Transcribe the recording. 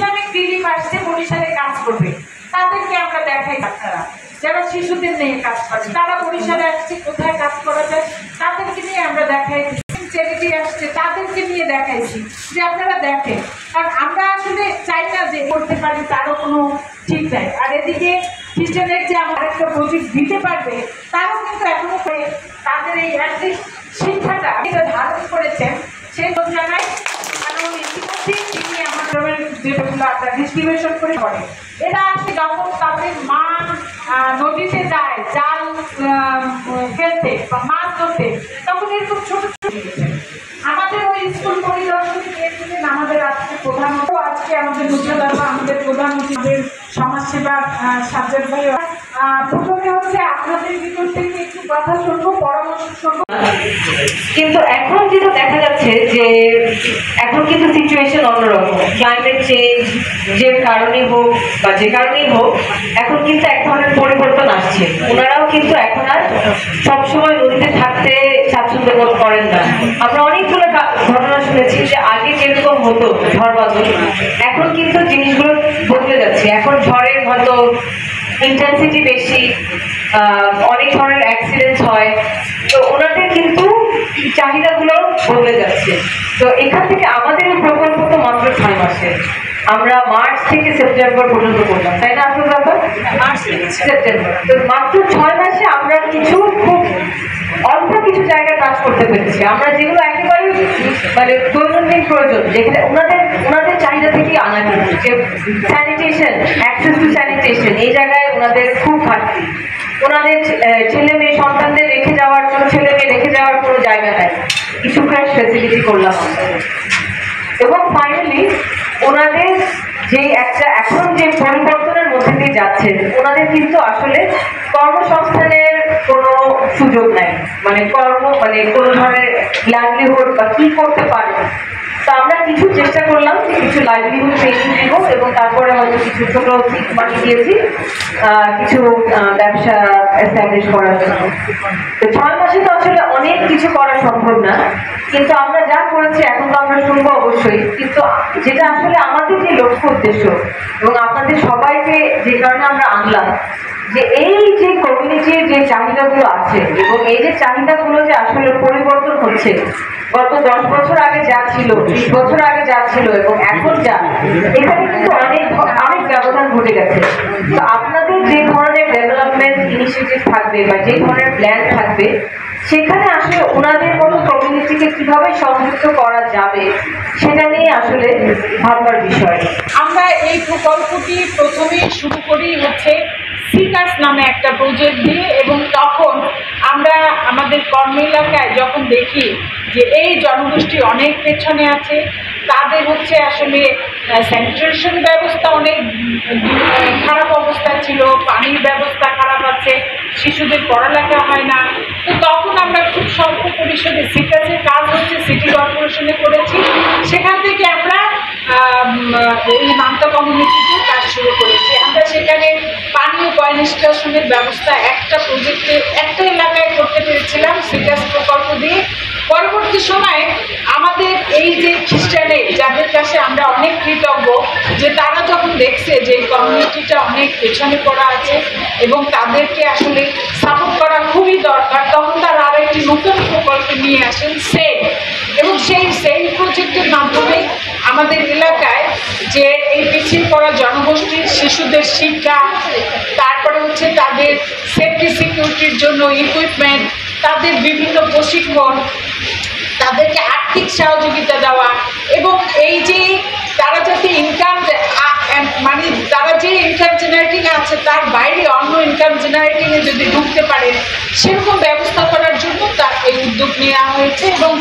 Islamic relief আসছে বরিশালে কাজ করবে, তাদেরকে আমরা দেখাই। আপনারা যারা শিশুদের নিয়ে কাজ করে তারা বরিশালে আসছে, কোথায় কাজ করা যায় তাদেরকে নিয়ে আমরা দেখাই। চ্যারিটি আসছে তাদেরকে নিয়ে দেখাইছি যে আপনারা দেখেন, কারণ আমরা আসলে চাই না যে করতে পারি তারও কোনো ঠিক নাই। আর এদিকে খ্রিস্টানের যে আমার একটা প্রজেক্ট দিতে পারবে তারও কিন্তু এখনো তাদের এই অ্যাটলিস্ট শিক্ষাটা এটা ধারণ করেছেন সেই জায়গায়। কারণ ইতিমধ্যে তিনি আমাদের যেগুলো আপনার ডিস্ট্রিবিউশন করে পড়ে, এরা আসলে যখন তাদের মা নদীতে যায় জাল ফেলতে বা মাছ ধরতে, তখন এরকম ছোট ছোট আমাদের ওই স্কুল পরিদর্শনে গিয়েছিলেন আমাদের আজকে প্রধানত আজকে আমাদের মুখ্যদাতা আমাদের প্রধানমন্ত্রীদের সমাজসেবা সাজ্জাদ ভাই। প্রথমে হচ্ছে আপনাদের ভিতর থেকে একটু কথা শুনবো, পরামর্শ শুনবো। কিন্তু এখন যেটা দেখা যাচ্ছে যে এখন কিন্তু সিচুয়েশন অন্যরকম, ক্লাইমেট চেঞ্জ যে কারণেই হোক বা যে কারণেই হোক, এখন কিন্তু এক ধরনের পরিবর্তন আসছে। ওনারাও কিন্তু এখন আর সবসময় নদীতে থাকতে স্বাচ্ছন্দ্য বোধ করেন না। আমরা অনেকগুলো ঘটনা শুনেছি যে আগে যেরকম হতো ঝড় বাদল, এখন কিন্তু জিনিসগুলো বদলে যাচ্ছে। এখন ঝড়ের হয়তো ইন্টেন্সিটি বেশি, অনেক ধরনের অ্যাক্সিডেন্ট হয়, তো ওনাদের কিন্তু চাহিদাগুলো বদলে যাচ্ছে। তো এখান থেকে আমাদের এই প্রকল্প তো মাত্র 6 মাসে, আমরা মার্চ থেকে সেপ্টেম্বর পর্যন্ত করলাম, তাই না? আসল ব্যাপার মার্চ থেকে সেপ্টেম্বর, তো মাত্র 6 মাসে আমরা কিছু খুব অল্প কিছু জায়গায় কাজ করতে পেরেছি। আমরা যেগুলো একেবারে মানে দৈনন্দিন প্রয়োজন, যেখানে ওনাদের চাহিদা থেকেই আনা, কিন্তু যে স্যানিটেশন, অ্যাক্সেস টু স্যানিটেশন, এই জায়গায় ওনাদের খুব ঘাটতি। ওনাদের ছেলে মেয়ে সন্তানদের রেখে যাওয়ার জন্য, ছেলে মেয়ে রেখে যাওয়ার কোনো জায়গা নেই, কিছু ক্র্যাশ ফ্যাসিলিটি করলাম। এবং ফাইনালি ওনাদের যে একটা এখন যে পরিবর্তনের মধ্যে দিয়ে যাচ্ছেন, ওনাদের কিন্তু আসলে কর্মসংস্থানের কোনো সুযোগ নাই, মানে কোনো ধরনের লাইভলিহুড বা কি করতে পারে। তো আমরা কিছু চেষ্টা করলাম যে কিছু লাইভলিহুড ট্রেনিং দিব, এবং তারপরে হয়তো কিছু ছোট সিট মানি দিয়েছি কিছু ব্যবসা এস্টাবলিশ করার জন্য। তো 6 মাসে তো আসলে অনেক কিছু করা সম্ভব না, কিন্তু আমরা যা করেছি এখন তো আমরা শুনবো অবশ্যই। কিন্তু যেটা আসলে আমাদের যে লক্ষ্য উদ্দেশ্য, এবং আপনাদের সবাইকে যে কারণে আমরা আনলাম, যে এই যে কমিউনিটির যে চাহিদাগুলো আছে, এবং এই যে চাহিদাগুলো যে আসলে পরিবর্তন হচ্ছে, গত 10 বছর আগে যা ছিল, 20 বছর আগে যা ছিল এবং এখন যা, এখানে কিন্তু অনেক ব্যবধান ঘটে গেছে। তো আপনাদের যে ধরনের ডেভেলপমেন্ট ইনিশিয়েটিভ থাকবে বা যে ধরনের প্ল্যান থাকবে, সেখানে আসলে ওনাদের মতো কমিউনিটিকে কিভাবে সংযুক্ত করা যাবে সেটা নিয়ে আসলে ভাববার বিষয়। আমরা এই প্রকল্পটি প্রথমে শুরু করি হচ্ছে সিকাস নামে একটা প্রজেক্ট দিয়ে, এবং তখন আমরা আমাদের কর্ম এলাকায় যখন দেখি যে এই জনগোষ্ঠী অনেক পেছনে আছে, তাদের হচ্ছে আসলে স্যানিটেশন ব্যবস্থা অনেক খারাপ অবস্থা ছিল, পানির ব্যবস্থা খারাপ আছে, শিশুদের পড়ালেখা হয় না। তো তখন আমরা খুব স্বল্প পরিসরে সিকাসের কাজ হচ্ছে সিটি কর্পোরেশনে করেছি। সেখান থেকে আমরা এই মান্তা কমিউনিটিতে কাজ শুরু করেছি। আমরা সেখানে পানি ও পয়নিষ্কাশনের ব্যবস্থা একটা প্রজেক্টে একটা এলাকায় করতে পেরেছিলাম সিকাস প্রকল্প দিয়ে। পরবর্তী সময়ে আমাদের এই যে খ্রিস্টানের যাদের কাছে আমরা অনেক কৃতজ্ঞ, যে তারা যখন দেখছে যে এই কমিউনিটিটা অনেক পেছনে পড়া আছে এবং তাদেরকে আসলে সাপোর্ট করা খুবই দরকার, তখন তারা আরও একটি নতুন প্রকল্প নিয়ে আসেন সেভ, এবং সেই সেভ প্রজেক্টের মাধ্যমে আমাদের এলাকায় যে এই পিছিয়ে পড়া জনগোষ্ঠীর শিশুদের শিক্ষা, তারপরে হচ্ছে তাদের সেফটি সিকিউরিটির জন্য ইকুইপমেন্ট, তাদের বিভিন্ন প্রশিক্ষণ, তাদেরকে আর্থিক সহযোগিতা দেওয়া, এবং এই যে তারা যাতে ইনকাম মানে তারা যে ইনকাম জেনারেটিং আছে তার বাইরে অন্য ইনকাম জেনারেটিংয়ে যদি ঢুকতে পারে সেরকম ব্যবস্থা করার জন্য তার এই উদ্যোগ নেওয়া হয়েছে। এবং